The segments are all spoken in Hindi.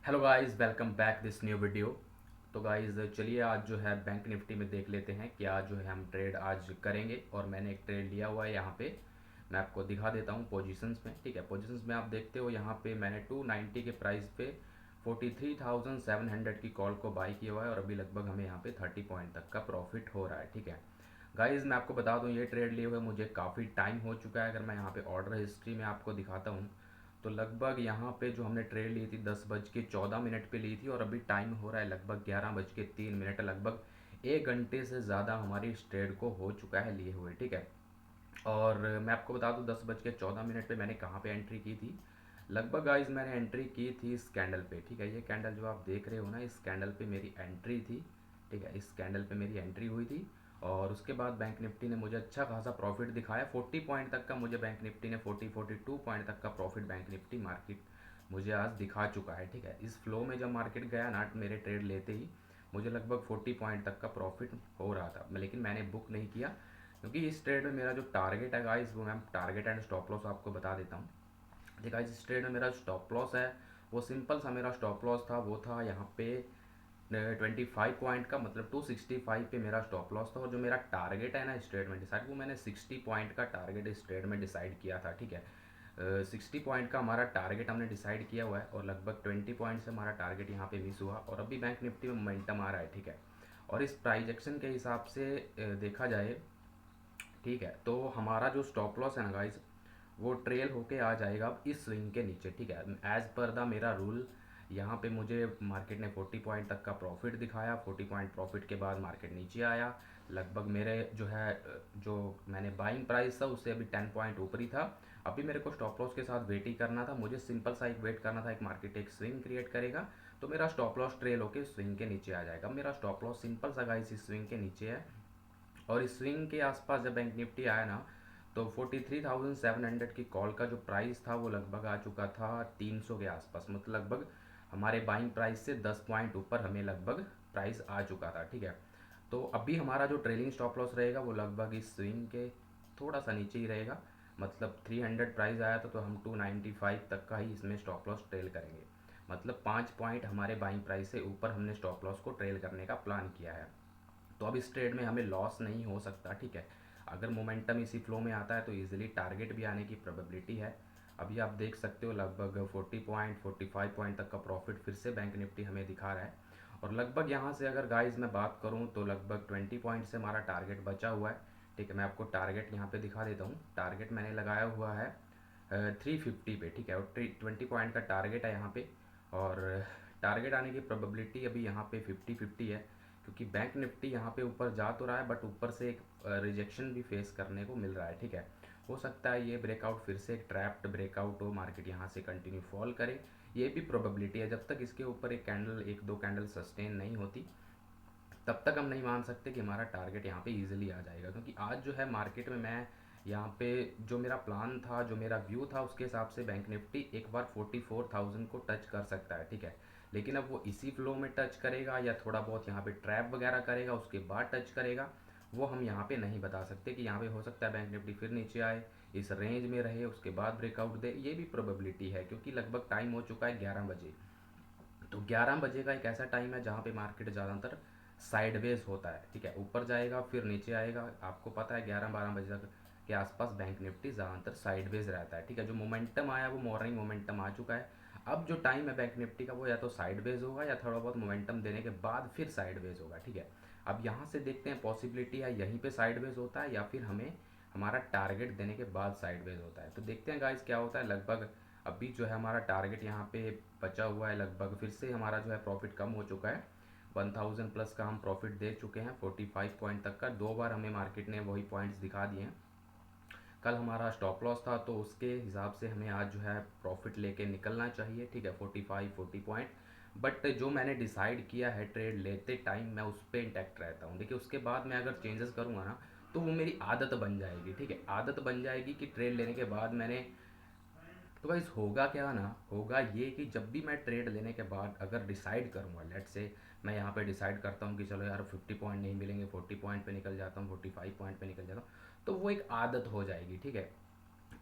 Hello guys, welcome back this new video. तो गाइस चलिए आज जो है बैंक निफ्टी में देख लेते हैं क्या जो है हम ट्रेड आज करेंगे। और मैंने एक ट्रेड लिया हुआ है यहाँ पे, मैं आपको दिखा देता हूँ पोजीशंस में। ठीक है, पोजीशंस में आप देखते हो यहाँ पे मैंने 290 के प्राइस पे 43,700 की कॉल को बाई किया हुआ है और अभी लगभग हमें यहाँ पे 30 पॉइंट तक का प्रॉफिट हो रहा है। ठीक है गाइस, मैं आपको बता दूं ये ट्रेड लिए हुए मुझे काफ़ी टाइम हो चुका है। अगर मैं यहाँ पे ऑर्डर हिस्ट्री में आपको दिखाता हूँ तो लगभग यहाँ पे जो हमने ट्रेड ली थी 10 बज के 14 मिनट पे ली थी और अभी टाइम हो रहा है लगभग 11 बज के 3 मिनट, लगभग 1 घंटे से ज़्यादा हमारी इस ट्रेड को हो चुका है लिए हुए। ठीक है, और मैं आपको बता दूं 10 बज के 14 मिनट पे मैंने कहाँ पे एंट्री की थी। लगभग गाइज मैंने एंट्री की थी इस कैंडल पे। ठीक है, ये कैंडल जो आप देख रहे हो ना, इस कैंडल पे मेरी एंट्री थी। ठीक है, इस कैंडल पे मेरी एंट्री हुई थी और उसके बाद बैंक निफ्टी ने मुझे अच्छा खासा प्रॉफिट दिखाया। 40 पॉइंट तक का मुझे बैंक निफ्टी ने 42 पॉइंट तक का प्रॉफिट बैंक निफ्टी मार्केट मुझे आज दिखा चुका है। ठीक है, इस फ्लो में जब मार्केट गया ना मेरे ट्रेड लेते ही मुझे लगभग 40 पॉइंट तक का प्रॉफिट हो रहा था, लेकिन मैंने बुक नहीं किया क्योंकि इस ट्रेड में मेरा जो टारगेट है गाइस, वो मैं टारगेट एंड स्टॉप लॉस आपको बता देता हूँ। देखा, इस ट्रेड में मेरा स्टॉप लॉस है वो सिंपल सा मेरा स्टॉप लॉस था, वो था यहाँ पे 25 पॉइंट का, मतलब 265 पे मेरा स्टॉप लॉस था। और जो मेरा टारगेट है ना इस ट्रेड में डिसाइड, वो मैंने 60 पॉइंट का टारगेट इस ट्रेड में डिसाइड किया था। ठीक है, 60 पॉइंट का हमारा टारगेट हमने डिसाइड किया हुआ है और लगभग 20 पॉइंट से हमारा टारगेट यहाँ पे मिस हुआ और अभी बैंक निफ्टी में मोमेंटम आ रहा है। ठीक है, और इस प्राइस एक्शन के हिसाब से देखा जाए, ठीक है, तो हमारा जो स्टॉप लॉस है ना गाइस, वो ट्रेल होके आ जाएगा अब इस स्विंग के नीचे। ठीक है, एज पर द मेरा रूल यहाँ पे मुझे मार्केट ने 40 पॉइंट तक का प्रॉफिट दिखाया। 40 पॉइंट प्रॉफिट के बाद मार्केट नीचे आया। लगभग मेरे जो है जो मैंने बाइंग प्राइस था उससे अभी 10 पॉइंट ऊपर ही था। अभी मेरे को स्टॉप लॉस के साथ वेट ही करना था, मुझे सिंपल सा एक वेट करना था, एक मार्केट एक स्विंग क्रिएट करेगा तो मेरा स्टॉप लॉस ट्रेल होके स्विंग के नीचे आ जाएगा। मेरा स्टॉप लॉस सिंपल सा गाइस इस स्विंग के नीचे है और इस स्विंग के आसपास जब बैंक निफ्टी आया ना तो 43,700 की कॉल का जो प्राइस था वो लगभग आ चुका था 300 के आसपास, मतलब लगभग हमारे बाइंग प्राइस से 10 पॉइंट ऊपर हमें लगभग प्राइस आ चुका था। ठीक है, तो अभी हमारा जो ट्रेलिंग स्टॉप लॉस रहेगा वो लगभग इस स्विंग के थोड़ा सा नीचे ही रहेगा। मतलब 300 प्राइस आया था तो हम 295 तक का ही इसमें स्टॉप लॉस ट्रेल करेंगे। मतलब 5 पॉइंट हमारे बाइंग प्राइस से ऊपर हमने स्टॉप लॉस को ट्रेल करने का प्लान किया है। तो अब इस ट्रेड में हमें लॉस नहीं हो सकता। ठीक है, अगर मोमेंटम इसी फ्लो में आता है तो इजीली टारगेट भी आने की प्रोबेबिलिटी है। अभी आप देख सकते हो लगभग 45 पॉइंट तक का प्रॉफिट फिर से बैंक निफ्टी हमें दिखा रहा है। और लगभग यहाँ से अगर गाइस मैं बात करूँ तो लगभग 20 पॉइंट से हमारा टारगेट बचा हुआ है। ठीक है, मैं आपको टारगेट यहाँ पे दिखा देता हूँ। टारगेट मैंने लगाया हुआ है 350 पे। ठीक है, और 20 पॉइंट का टारगेट है यहाँ पे। और टारगेट आने की प्रोबेबिलिटी अभी यहाँ पे 50-50 है क्योंकि बैंक निफ्टी यहाँ पे ऊपर जा तो रहा है बट ऊपर से एक रिजेक्शन भी फेस करने को मिल रहा है। ठीक है, हो सकता है ये ब्रेकआउट फिर से एक ट्रैप्ड ब्रेकआउट हो, मार्केट यहाँ से कंटिन्यू फॉल करे, ये भी प्रोबेबिलिटी है। जब तक इसके ऊपर एक कैंडल एक दो कैंडल सस्टेन नहीं होती तब तक हम नहीं मान सकते कि हमारा टारगेट यहाँ पे इजीली आ जाएगा। क्योंकि आज जो है मार्केट में मैं यहाँ पे जो मेरा प्लान था, जो मेरा व्यू था, उसके हिसाब से बैंक निफ्टी एक बार 44,000 को टच कर सकता है। ठीक है, लेकिन अब वो इसी फ्लो में टच करेगा या थोड़ा बहुत यहाँ पे ट्रैप वगैरह करेगा उसके बाद टच करेगा, वो हम यहाँ पे नहीं बता सकते। कि यहाँ पे हो सकता है बैंक निफ्टी फिर नीचे आए, इस रेंज में रहे, उसके बाद ब्रेकआउट दे, ये भी प्रोबेबिलिटी है। क्योंकि लगभग टाइम हो चुका है 11 बजे। तो 11 बजे का एक ऐसा टाइम है जहाँ पे मार्केट ज़्यादातर साइडवेज होता है। ठीक है, ऊपर जाएगा फिर नीचे आएगा। आपको पता है 11-12 बजे तक के आसपास बैंक निफ्टी ज़्यादातर साइडवेज रहता है। ठीक है, जो मोमेंटम आया वो मॉर्निंग मोमेंटम आ चुका है। अब जो टाइम है बैंक निफ्टी का वो या तो साइडवेज होगा या थोड़ा बहुत मोमेंटम देने के बाद फिर साइडवेज होगा। ठीक है, अब यहाँ से देखते हैं पॉसिबिलिटी है यहीं पे साइडवेज होता है या फिर हमें हमारा टारगेट देने के बाद साइडवेज होता है। तो देखते हैं गाइस क्या होता है। लगभग अभी जो है हमारा टारगेट यहाँ पे बचा हुआ है, लगभग फिर से हमारा जो है प्रॉफिट कम हो चुका है। 1000 प्लस का हम प्रॉफिट दे चुके हैं 45 पॉइंट तक का। दो बार हमें मार्केट ने वही पॉइंट्स दिखा दिए हैं। कल हमारा स्टॉप लॉस था तो उसके हिसाब से हमें आज जो है प्रॉफिट लेके निकलना चाहिए। ठीक है, 45-40 पॉइंट। बट जो मैंने डिसाइड किया है ट्रेड लेते टाइम मैं उस पर इंटैक्ट रहता हूँ। देखिए, उसके बाद मैं अगर चेंजेस करूँगा ना तो वो मेरी आदत बन जाएगी। ठीक है, आदत बन जाएगी कि ट्रेड लेने के बाद मैंने, तो गाइस होगा क्या ना, होगा ये कि जब भी मैं ट्रेड लेने के बाद अगर डिसाइड करूँगा, लेट से मैं यहाँ पे डिसाइड करता हूँ कि चलो यार 50 पॉइंट नहीं मिलेंगे, 40 पॉइंट पे निकल जाता हूँ, 45 पॉइंट पे निकल जाता हूँ, तो वो एक आदत हो जाएगी। ठीक है,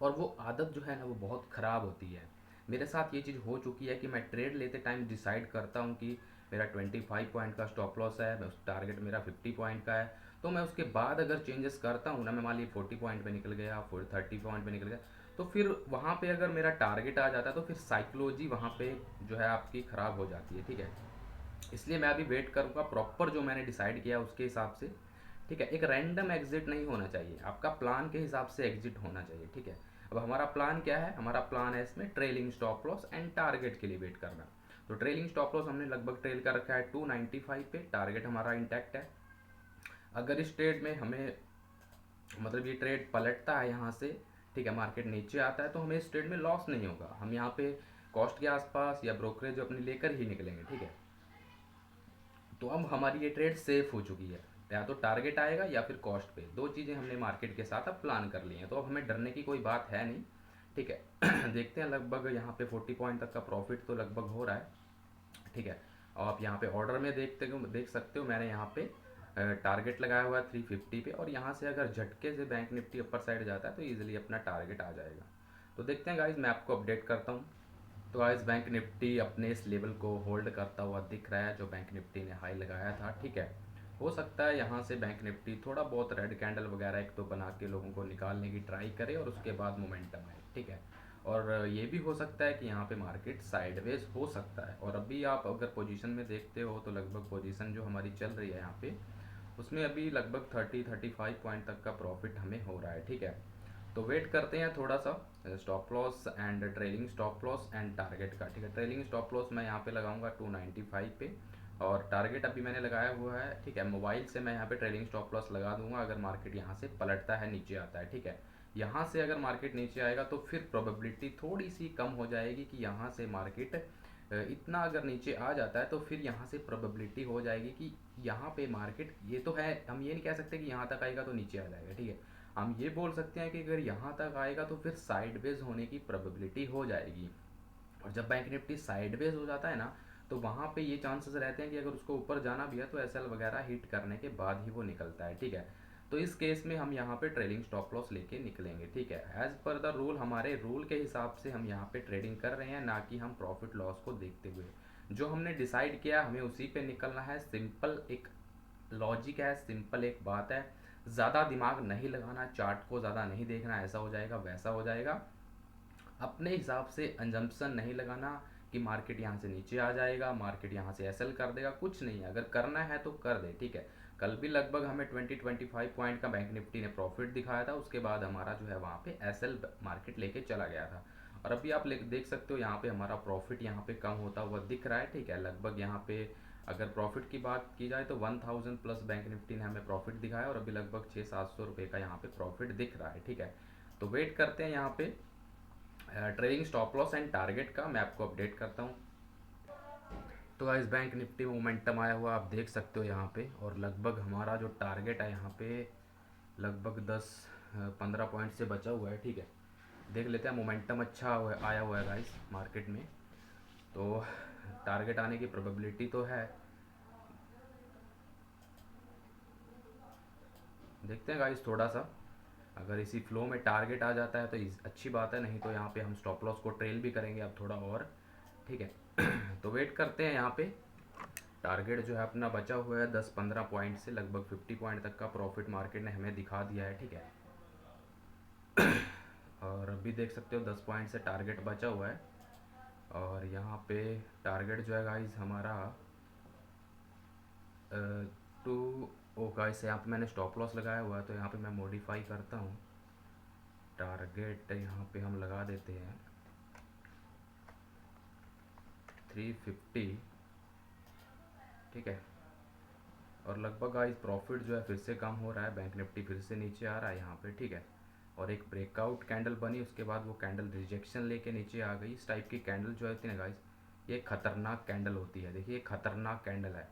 और वो आदत जो है ना वो बहुत ख़राब होती है। मेरे साथ ये चीज़ हो चुकी है कि मैं ट्रेड लेते टाइम डिसाइड करता हूँ कि मेरा 25 पॉइंट का स्टॉप लॉस है, मैं उस टारगेट मेरा 50 पॉइंट का है, तो मैं उसके बाद अगर चेंजेस करता हूँ ना, मैं मान ली 40 पॉइंट पे निकल गया, फिर 30 पॉइंट पे निकल गया, तो फिर वहाँ पे अगर मेरा टारगेट आ जाता है तो फिर साइकोलॉजी वहाँ पे जो है आपकी ख़राब हो जाती है, ठीक है। इसलिए मैं अभी वेट करूँगा प्रॉपर जो मैंने डिसाइड किया उसके हिसाब से, ठीक है। एक रैंडम एग्जिट नहीं होना चाहिए, आपका प्लान के हिसाब से एग्जिट होना चाहिए, ठीक है। अब हमारा प्लान क्या है, हमारा प्लान है इसमें trailing stop loss and target के लिए वेट करना। तो ट्रेलिंग स्टॉप लॉस हमने लगभग ट्रेल कर रखा है 295 पे, टारगेट हमारा इंटैक्ट है। अगर इस ट्रेड में हमें मतलब ये ट्रेड पलटता है यहाँ से, ठीक है, मार्केट नीचे आता है, तो हमें इस ट्रेड में लॉस नहीं होगा, हम यहाँ पे कॉस्ट के आसपास या ब्रोकरेज अपनी लेकर ही निकलेंगे, ठीक है। तो अब हमारी ये ट्रेड सेफ हो चुकी है, या तो टारगेट आएगा या फिर कॉस्ट पे, दो चीज़ें हमने मार्केट के साथ अब प्लान कर ली हैं, तो अब हमें डरने की कोई बात है नहीं, ठीक है। देखते हैं, लगभग यहाँ पे 40 पॉइंट तक का प्रॉफिट तो लगभग हो रहा है, ठीक है। और आप यहाँ पे ऑर्डर में देख सकते हो, मैंने यहाँ पे टारगेट लगाया हुआ है 350 पे, और यहाँ से अगर झटके से बैंक निफ्टी अपर साइड जाता है तो ईजिली अपना टारगेट आ जाएगा। तो देखते हैं गाइज, मैं आपको अपडेट करता हूँ। तो गाइस बैंक निफ्टी अपने इस लेवल को होल्ड करता हुआ दिख रहा है जो बैंक निफ्टी ने हाई लगाया था, ठीक है। हो सकता है यहाँ से बैंक निफ्टी थोड़ा बहुत रेड कैंडल वगैरह एक तो बना के लोगों को निकालने की ट्राई करे और उसके बाद मोमेंटम आए, ठीक है। और ये भी हो सकता है कि यहाँ पे मार्केट साइडवेज हो सकता है, और अभी आप अगर पोजीशन में देखते हो तो लगभग पोजीशन जो हमारी चल रही है यहाँ पे, उसमें अभी लगभग 30-35 पॉइंट तक का प्रॉफिट हमें हो रहा है, ठीक है। तो वेट करते हैं थोड़ा सा stop loss and trailing stop loss and target का, ठीक है। ट्रेलिंग स्टॉप लॉस मैं यहाँ पे लगाऊंगा 295 पे, और टारगेट अभी मैंने लगाया हुआ है, ठीक है। मोबाइल से मैं यहाँ पे ट्रेलिंग स्टॉप लॉस लगा दूंगा अगर मार्केट यहाँ से पलटता है, नीचे आता है, ठीक है। यहाँ से अगर मार्केट नीचे आएगा तो फिर प्रोबेबिलिटी थोड़ी सी कम हो जाएगी कि यहाँ से मार्केट इतना अगर नीचे आ जाता है तो फिर यहाँ से प्रोबेबिलिटी हो जाएगी कि यहाँ पे मार्केट, ये तो है, हम ये नहीं कह सकते कि यहाँ तक आएगा तो नीचे आ जाएगा, ठीक है। हम ये बोल सकते हैं कि अगर यहाँ तक आएगा तो फिर साइडवेज होने की प्रोबेबिलिटी हो जाएगी, और जब बैंक निफ्टी साइडवेज हो जाता है ना, तो वहाँ पे ये चांसेस रहते हैं कि अगर उसको ऊपर जाना भी है तो एसएल वगैरह हिट करने के बाद ही वो निकलता है, ठीक है। तो इस केस में हम यहाँ पे ट्रेडिंग स्टॉप लॉस लेके निकलेंगे, ठीक है। एज पर द रूल, हमारे रूल के हिसाब से हम यहाँ पे ट्रेडिंग कर रहे हैं, ना कि हम प्रॉफिट लॉस को देखते हुए। जो हमने डिसाइड किया हमें उसी पे निकलना है, सिंपल एक लॉजिक है, सिंपल एक बात है। ज़्यादा दिमाग नहीं लगाना, चार्ट को ज़्यादा नहीं देखना, ऐसा हो जाएगा वैसा हो जाएगा। अपने हिसाब से अंजम्पशन नहीं लगाना कि मार्केट यहाँ से नीचे आ जाएगा, मार्केट यहाँ से एसएल कर देगा, कुछ नहीं है। अगर करना है तो कर दे, ठीक है। कल भी लगभग हमें 20-25 पॉइंट का बैंक निफ्टी ने प्रॉफिट दिखाया था, उसके बाद हमारा जो है वहाँ पे एसएल मार्केट लेके चला गया था, और अभी आप देख सकते हो यहाँ पे हमारा प्रॉफिट यहाँ पे कम होता हुआ दिख रहा है, ठीक है। लगभग यहाँ पे अगर प्रॉफिट की बात की जाए तो 1000 प्लस बैंक निफ्टी ने हमें प्रॉफिट दिखाया, और अभी लगभग 600-700 रुपये का यहाँ पे प्रॉफिट दिख रहा है, ठीक है। तो वेट करते हैं यहाँ पे trading stop loss and target का, मैं आपको अपडेट करता हूँ। तो गाइस बैंक निफ्टी मोमेंटम आया हुआ आप देख सकते हो यहाँ पे, और लगभग हमारा जो टारगेट है यहाँ पे लगभग 10-15 पॉइंट से बचा हुआ है, ठीक है। देख लेते हैं, मोमेंटम अच्छा आया हुआ है गाइस मार्केट में, तो टारगेट आने की प्रोबेबिलिटी तो है। देखते हैं गाइस थोड़ा सा, अगर इसी फ्लो में टारगेट आ जाता है तो अच्छी बात है, नहीं तो यहाँ पे हम स्टॉप लॉस को ट्रेल भी करेंगे अब थोड़ा और, ठीक है। तो वेट करते हैं यहाँ पे, टारगेट जो है अपना बचा हुआ है 10-15 पॉइंट से, लगभग 50 पॉइंट तक का प्रॉफिट मार्केट ने हमें दिखा दिया है, ठीक है। और अभी देख सकते हो 10 पॉइंट से टारगेट बचा हुआ है, और यहाँ पे टारगेट जो है गाइस हमारा टू, ओ गाइस यहाँ पे मैंने स्टॉप लॉस लगाया हुआ है, तो यहाँ पे मैं मॉडिफाई करता हूँ, टारगेट यहाँ पे हम लगा देते हैं 350, ठीक है। और लगभग गाइस प्रॉफिट जो है फिर से कम हो रहा है, बैंक निफ्टी फिर से नीचे आ रहा है यहाँ पे, ठीक है। और एक ब्रेकआउट कैंडल बनी, उसके बाद वो कैंडल रिजेक्शन लेके नीचे आ गई। इस टाइप की कैंडल जो होती है ना गाइस, ये खतरनाक कैंडल होती है, देखिए खतरनाक कैंडल है।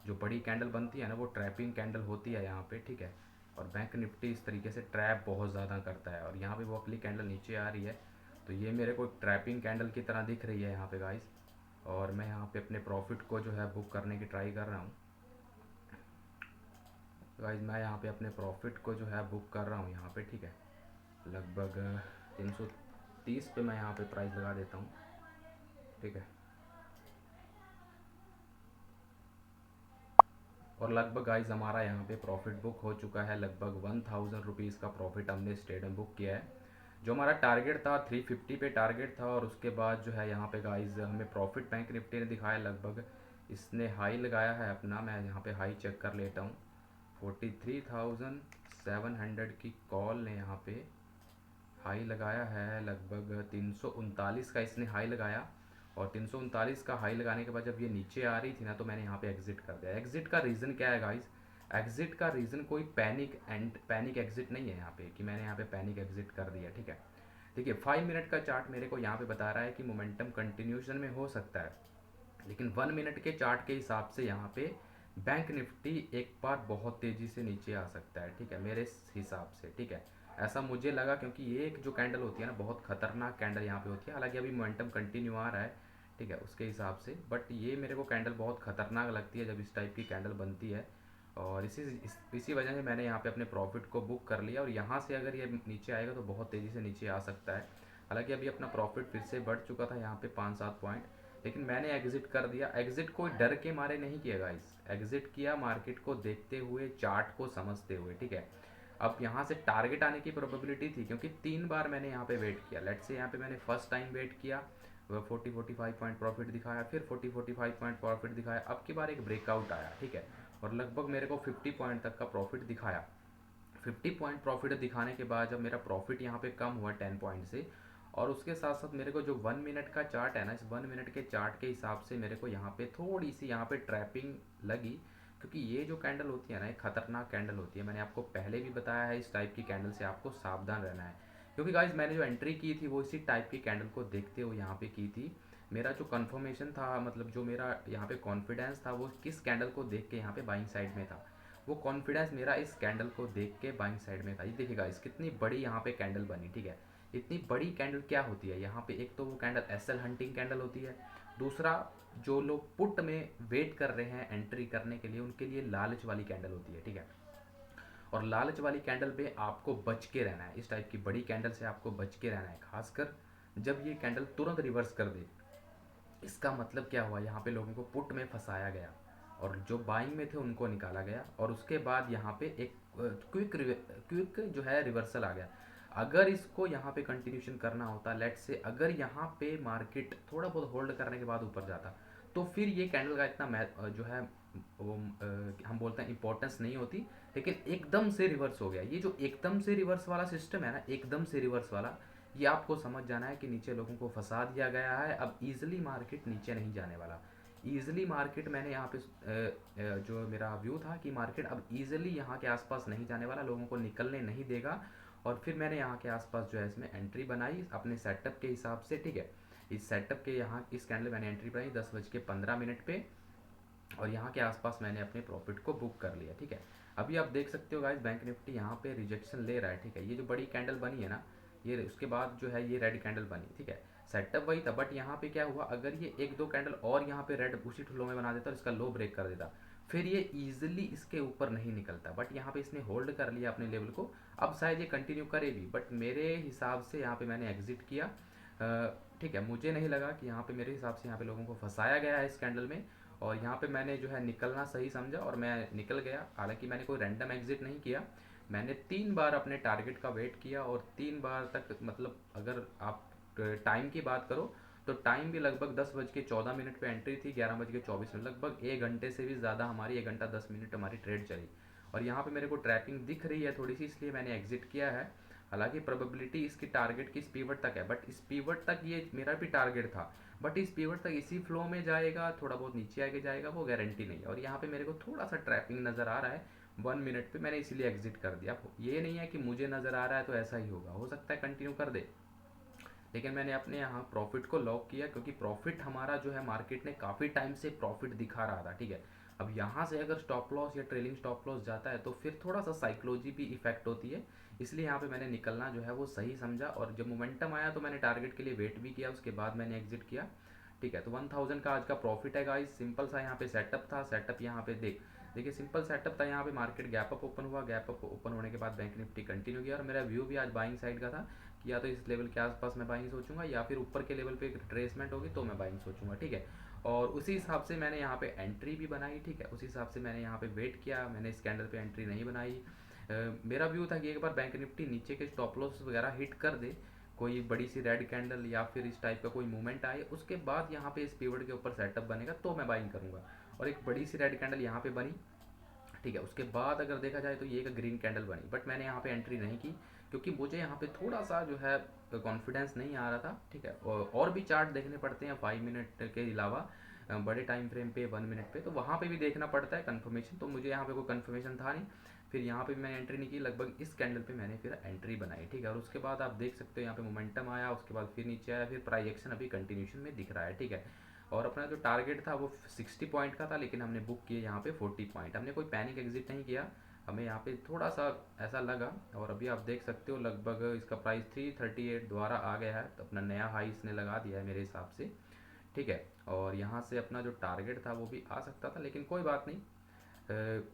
जो बड़ी कैंडल बनती है ना वो ट्रैपिंग कैंडल होती है यहाँ पे, ठीक है। और बैंक निफ्टी इस तरीके से ट्रैप बहुत ज़्यादा करता है, और यहाँ पे वो अगली कैंडल नीचे आ रही है, तो ये मेरे को ट्रैपिंग कैंडल की तरह दिख रही है यहाँ पे गाइस। और मैं यहाँ पे अपने प्रॉफिट को जो है बुक करने की ट्राई कर रहा हूँ गाइस। मैं यहाँ पे अपने प्रॉफिट को जो है बुक कर रहा हूँ यहाँ पे, ठीक है। लगभग 330 पे मैं यहाँ पे प्राइस लगा देता हूँ, ठीक है। और लगभग गाइस हमारा यहाँ पे प्रॉफिट बुक हो चुका है, लगभग 1000 रुपीज़ का प्रॉफिट हमने इस ट्रेड में बुक किया है। जो हमारा टारगेट था 350 पे टारगेट था, और उसके बाद जो है यहाँ पे गाइस हमें प्रॉफिट बैंक निफ्टी ने दिखाया, लगभग इसने हाई लगाया है अपना, मैं यहाँ पे हाई चेक कर लेता हूँ। 43,700 की कॉल ने यहाँ पे हाई लगाया है, लगभग 339 का इसने हाई लगाया। और 339 का हाई लगाने के बाद जब ये नीचे आ रही थी ना, तो मैंने यहाँ पे एग्जिट कर दिया। एग्जिट का रीज़न क्या है गाइस? एग्जिट का रीज़न कोई पैनिक एग्जिट नहीं है यहाँ पे कि मैंने यहाँ पे पैनिक एग्जिट कर दिया, ठीक है। देखिए 5 मिनट का चार्ट मेरे को यहाँ पे बता रहा है कि मोमेंटम कंटिन्यूशन में हो सकता है, लेकिन 1 मिनट के चार्ट के हिसाब से यहाँ पे बैंक निफ्टी एक बार बहुत तेज़ी से नीचे आ सकता है, ठीक है, मेरे हिसाब से, ठीक है। ऐसा मुझे लगा, क्योंकि ये एक जो कैंडल होती है ना, बहुत खतरनाक कैंडल यहाँ पे होती है। हालांकि अभी मोमेंटम कंटिन्यू आ रहा है, ठीक है, उसके हिसाब से, बट ये मेरे को कैंडल बहुत खतरनाक लगती है जब इस टाइप की कैंडल बनती है। और इसी वजह से मैंने यहाँ पे अपने प्रॉफिट को बुक कर लिया, और यहाँ से अगर ये नीचे आएगा तो बहुत तेज़ी से नीचे आ सकता है। हालांकि अभी अपना प्रॉफिट फिर से बढ़ चुका था यहाँ पे 5-7 पॉइंट, लेकिन मैंने एग्जिट कर दिया। एग्जिट कोई डर के मारे नहीं किया गाइस, एग्जिट किया मार्केट को देखते हुए, चार्ट को समझते हुए, ठीक है। अब यहाँ से टारगेट आने की प्रोबेबिलिटी थी, क्योंकि 3 बार मैंने यहाँ पे वेट किया। लेट्स से यहाँ पे मैंने फर्स्ट टाइम वेट किया, वह 40-45 पॉइंट प्रॉफिट दिखाया, फिर 40-45 पॉइंट प्रॉफिट दिखाया, अब की बार एक ब्रेकआउट आया, ठीक है, और लगभग मेरे को 50 पॉइंट तक का प्रॉफिट दिखाया। 50 पॉइंट प्रॉफिट दिखाने के बाद जब मेरा प्रॉफिट यहाँ पे कम हुआ 10 पॉइंट से, और उसके साथ साथ मेरे को जो 1 मिनट का चार्ट है ना, इस 1 मिनट के चार्ट के हिसाब से मेरे को यहाँ पे थोड़ी सी यहाँ पे ट्रैपिंग लगी, क्योंकि ये जो कैंडल होती है ना, एक खतरनाक कैंडल होती है। मैंने आपको पहले भी बताया है, इस टाइप की कैंडल से आपको सावधान रहना है, क्योंकि गाइज मैंने जो एंट्री की थी वो इसी टाइप की कैंडल को देखते हुए यहाँ पे की थी। मेरा जो कन्फर्मेशन था, मतलब जो मेरा यहाँ पे कॉन्फिडेंस था, वो किस कैंडल को देख के यहाँ पे बाइंग साइड में था, वो कॉन्फिडेंस मेरा इस कैंडल को देख के बाइंग साइड में था। ये देखिएगा इस कितनी बड़ी यहाँ पे कैंडल बनी, ठीक है। इतनी बड़ी कैंडल क्या होती है यहाँ पे? एक तो वो कैंडल एसएल हंटिंग कैंडल होती है, दूसरा जो लोग पुट में वेट कर रहे हैं एंट्री करने के लिए, उनके लिए लालच वाली कैंडल होती है, ठीक है। और लालच वाली कैंडल पे आपको बच के रहना है, इस टाइप की बड़ी कैंडल से आपको बच के रहना है, खासकर जब ये कैंडल तुरंत रिवर्स कर दे। इसका मतलब क्या हुआ? यहाँ पे लोगों को पुट में फंसाया गया, और जो बाइंग में थे उनको निकाला गया, और उसके बाद यहाँ पे एक क्विक जो है रिवर्सल आ गया। अगर इसको यहाँ पे कंटिन्यूशन करना होता, लेट से अगर यहाँ पे मार्केट थोड़ा बहुत होल्ड करने के बाद ऊपर जाता, तो फिर ये कैंडल का इतना जो है वो हम बोलते हैं इंपॉर्टेंस नहीं होती। लेकिन एकदम से रिवर्स हो गया, ये जो एकदम से रिवर्स वाला सिस्टम है ना, एकदम से रिवर्स वाला, ये आपको समझ जाना है कि नीचे लोगों को फंसा दिया गया है। अब ईजिली मार्केट नीचे नहीं जाने वाला। ईजिली मार्केट, मैंने यहाँ पे जो मेरा व्यू था कि मार्केट अब ईजिली यहाँ के आसपास नहीं जाने वाला, लोगों को निकलने नहीं देगा। और फिर मैंने यहाँ के आसपास जो है इसमें एंट्री बनाई अपने सेटअप के हिसाब से, ठीक है। इस सेटअप के यहाँ इस कैंडल मैंने एंट्री बनाई 10:15 पे, और यहाँ के आसपास मैंने अपने प्रॉफिट को बुक कर लिया, ठीक है। अभी आप देख सकते हो गाइस बैंक निफ्टी यहाँ पे रिजेक्शन ले रहा है, ठीक है। ये जो बड़ी कैंडल बनी है ना, ये उसके बाद जो है ये रेड कैंडल बनी, ठीक है। सेटअप वही था, बट यहाँ पे क्या हुआ, अगर ये एक दो कैंडल और यहाँ पे रेड उसी फ्लो में बना देता और इसका लो ब्रेक कर देता, फिर ये ईजिली इसके ऊपर नहीं निकलता। बट यहाँ पे इसने होल्ड कर लिया अपने लेवल को, अब शायद ये कंटिन्यू करे भी, बट मेरे हिसाब से यहाँ पे मैंने एग्जिट किया, ठीक है। मुझे नहीं लगा कि यहाँ पे, मेरे हिसाब से यहाँ पे लोगों को फंसाया गया है इस कैंडल में, और यहाँ पे मैंने जो है निकलना सही समझा और मैं निकल गया। हालांकि मैंने कोई रैंडम एग्जिट नहीं किया, मैंने 3 बार अपने टारगेट का वेट किया, और 3 बार तक, मतलब अगर आप टाइम की बात करो तो टाइम भी लगभग 10:14 पे एंट्री थी, 11:24, लगभग 1 घंटे से भी ज़्यादा हमारी 1 घंटा 10 मिनट हमारी ट्रेड चली। और यहाँ पे मेरे को ट्रैपिंग दिख रही है थोड़ी सी, इसलिए मैंने एग्जिट किया है। हालांकि प्रोबेबिलिटी इसकी टारगेट की इस पीवट तक है, बट इस पीवट तक ये मेरा भी टारगेट था, बट इस पीवट तक इसी फ्लो में जाएगा, थोड़ा बहुत नीचे आके जाएगा, वो गारंटी नहीं है। और यहाँ पे मेरे को थोड़ा सा ट्रैपिंग नज़र आ रहा है 1 मिनट पे, मैंने इसीलिए एग्जिट कर दिया। ये नहीं है कि मुझे नज़र आ रहा है तो ऐसा ही होगा, हो सकता है कंटिन्यू कर दे, लेकिन मैंने अपने यहाँ प्रॉफिट को लॉक किया, क्योंकि प्रॉफिट हमारा जो है मार्केट ने काफ़ी टाइम से प्रॉफिट दिखा रहा था, ठीक है। अब यहाँ से अगर स्टॉप लॉस या ट्रेलिंग स्टॉप लॉस जाता है तो फिर थोड़ा सा साइकोलॉजी भी इफेक्ट होती है, इसलिए यहाँ पे मैंने निकलना जो है वो सही समझा। और जब मोमेंटम आया तो मैंने टारगेट के लिए वेट भी किया, उसके बाद मैंने एग्जिट किया, ठीक है। तो 1000 का आज का प्रॉफिट है गाइस। सिंपल सा यहाँ पे सेटअप था, सेटअप यहाँ पे देखिए सिंपल सेटअप था। यहाँ पे मार्केट गैप अप ओपन हुआ, गैप अप ओपन होने के बाद बैंक निफ्टी कंटिन्यू किया, और मेरा व्यू भी आज बाइंग साइड का था। कि या तो इस लेवल के आसपास मैं बाइंग सोचूंगा या फिर ऊपर के लेवल पे एक रिट्रेसमेंट होगी तो मैं बाइंग सोचूंगा, ठीक है। और उसी हिसाब से मैंने यहाँ पे एंट्री भी बनाई, ठीक है। उसी हिसाब से मैंने यहाँ पे वेट किया, मैंने इस कैंडल पे एंट्री नहीं बनाई। मेरा व्यू था कि एक बार बैंक निफ्टी नीचे के स्टॉप लॉस वगैरह हिट कर दे, कोई बड़ी सी रेड कैंडल या फिर इस टाइप का कोई मूवमेंट आए, उसके बाद यहाँ पे इस पीवट के ऊपर सेटअप बनेगा तो मैं बाइंग करूँगा। और एक बड़ी सी रेड कैंडल यहाँ पे बनी, ठीक है। उसके बाद अगर देखा जाए तो ये एक ग्रीन कैंडल बनी, बट मैंने यहाँ पे एंट्री नहीं की क्योंकि मुझे यहाँ पे थोड़ा सा जो है कॉन्फिडेंस नहीं आ रहा था, ठीक है। और भी चार्ट देखने पड़ते हैं 5 मिनट के अलावा, बड़े टाइम फ्रेम पे 1 मिनट पे, तो वहाँ पे भी देखना पड़ता है कन्फर्मेशन। तो मुझे यहाँ पे कोई कन्फर्मेशन था नहीं, फिर यहाँ पे भी मैंने एंट्री नहीं की। लगभग इस कैंडल पे मैंने फिर एंट्री बनाई, ठीक है। और उसके बाद आप देख सकते हो यहाँ पे मोमेंटम आया, उसके बाद फिर नीचे आया, फिर प्राइस एक्शन अभी कंटिन्यूशन में दिख रहा है, ठीक है। और अपना जो टारगेट था वो 60 पॉइंट का था, लेकिन हमने बुक किए यहाँ पे 40 पॉइंट। हमने कोई पैनिक एग्जिट नहीं किया, हमें यहाँ पे थोड़ा सा ऐसा लगा। और अभी आप देख सकते हो लगभग इसका प्राइस 338 द्वारा आ गया है, तो अपना नया हाई इसने लगा दिया है मेरे हिसाब से, ठीक है। और यहाँ से अपना जो टारगेट था वो भी आ सकता था, लेकिन कोई बात नहीं।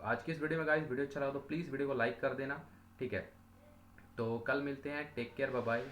आज की इस वीडियो में गाइस वीडियो अच्छा लगा तो प्लीज़ वीडियो को लाइक कर देना, ठीक है। तो कल मिलते हैं, टेक केयर, बाय बाय।